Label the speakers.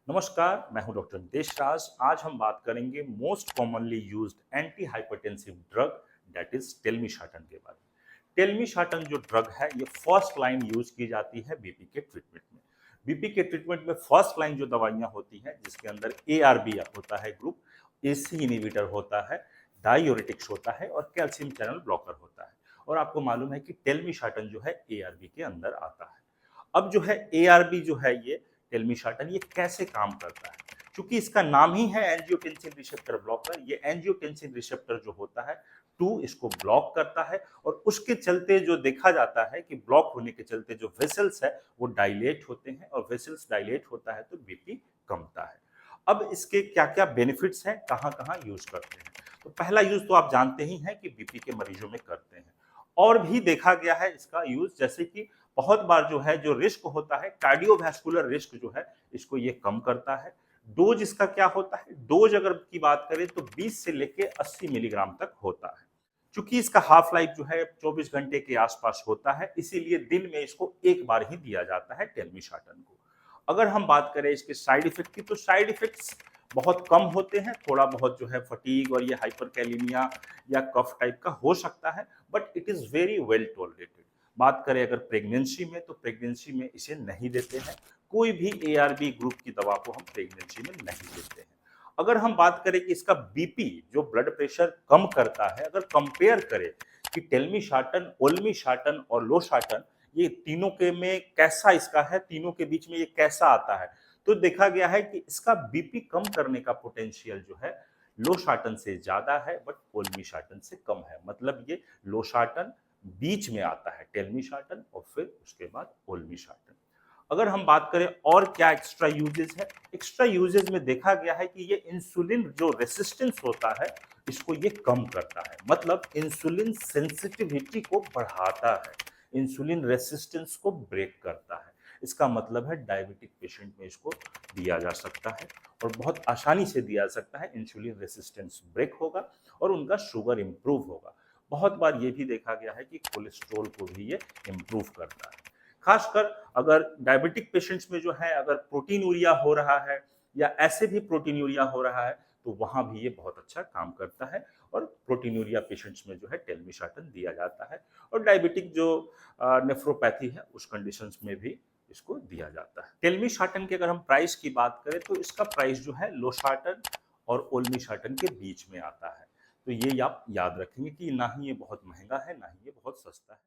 Speaker 1: नमस्कार, मैं हूं डॉक्टर नितेश राज। आज हम बात करेंगे most commonly used anti hypertensive drug that is telmisartan के बारे में। टेल्मिशार्टन जो ड्रग है ये फर्स्ट लाइन यूज की जाती है बीपी के ट्रीटमेंट में। बीपी के ट्रीटमेंट में फर्स्ट लाइन जो दवाइयां होती हैं जिसके अंदर एआरबी होता है ग्रुप, एसी इनहिबिटर होता है, डायूरेटिक्स होता है और कैल्शियम चैनल ब्लॉकर होता है। और आपको मालूम है कि टेल्मिशार्टन जो है एआरबी के अंदर आता है। अब जो है एआरबी जो है ये टेल्मिशार्टन ये कैसे काम करता है? क्योंकि इसका नाम ही है एंजियोटेंसिन रिसेप्टर ब्लॉकर। ये एंजियोटेंसिन रिसेप्टर जो होता है 2 इसको ब्लॉक करता है और उसके चलते जो देखा जाता है कि ब्लॉक होने के चलते जो वेसल्स है वो डायलेट होते हैं और वेसल्स डायलेट होता है तो बीपी कमता है। अब इसके क्या-क्या बेनिफिट्स हैं, कहाँ-कहाँ यूज करते हैं? तो पहला यूज तो आप जानते ही हैं कि बीपी के मरीजों में करते हैं। और भी देखा गया है इसका यूज, जैसे कि बहुत बार जो है जो रिस्क होता है कार्डियोवैस्कुलर रिस्क जो है इसको ये कम करता है। डोज इसका क्या होता है? डोज अगर की बात करें तो 20 से लेके 80 मिलीग्राम तक होता है। चूंकि इसका हाफ लाइफ जो है 24 घंटे के आसपास होता है, इसीलिए दिन में इसको एक बार ही दिया जाता है टेल्मिशार्टन को। अगर हम बात करें इसके साइड इफेक्ट की तो साइड इफेक्ट्स बहुत कम होते हैं। थोड़ा बहुत जो है फटीग और ये हाइपरकैलिमिया या कफ टाइप का हो सकता है, but it is very well tolerated. बात करें अगर प्रेगनेंसी में तो प्रेगनेंसी में इसे नहीं देते हैं। कोई भी एआरबी ग्रुप की दवा को हम प्रेगनेंसी में नहीं देते हैं। अगर हम बात करें कि इसका बीपी जो ब्लड प्रेशर कम करता है, अगर कंपेयर करें कि टेल्मिशार्टन, ओल्मिशार्टन और लोशार्टन ये तीनों के में कैसा इसका है, तीनों के बीच में ये कैसा आता है, तो देखा गया है कि इसका बीपी कम करने का पोटेंशियल जो है लोशार्टन से ज्यादा है बट ओल्मिशार्टन से कम है। मतलब ये लोशार्टन बीच में आता है टेल्मिशार्टन और फिर उसके बाद ओल्मिशार्टन। अगर हम बात करें और क्या एक्स्ट्रा यूजेस है, एक्स्ट्रा यूजेस में देखा गया है कि ये इंसुलिन जो रेसिस्टेंस होता है इसको ये कम करता है। मतलब इंसुलिन सेंसिटिविटी को बढ़ाता है, इंसुलिन रेसिस्टेंस को ब्रेक करता है। इसका मतलब है डायबिटिक पेशेंट में इसको दिया जा सकता है और बहुत आसानी से दिया जा सकता है। इंसुलिन रेसिस्टेंस ब्रेक होगा और उनका शुगर इंप्रूव होगा। बहुत बार ये भी देखा गया है कि कोलेस्ट्रॉल को भी ये इंप्रूव करता है। खासकर अगर डायबिटिक पेशेंट्स में जो है अगर प्रोटीनूरिया हो रहा है या ऐसे भी प्रोटीनूरिया हो रहा है तो वहां भी ये बहुत अच्छा काम करता है और प्रोटीनूरिया पेशेंट्स में जो है टेल्मिशार्टन दिया जाता है। और डायबिटिक जो नेफ्रोपैथी है उस कंडीशंस में भी इसको दिया जाता है। टेल्मिशार्टन की अगर हम प्राइस की बात करें तो इसका प्राइस जो है लोशार्टन और ओल्मिशार्टन के बीच में आता है। तो ये आप याद रखेंगे कि ना ही ये बहुत महंगा है ना ही ये बहुत सस्ता है।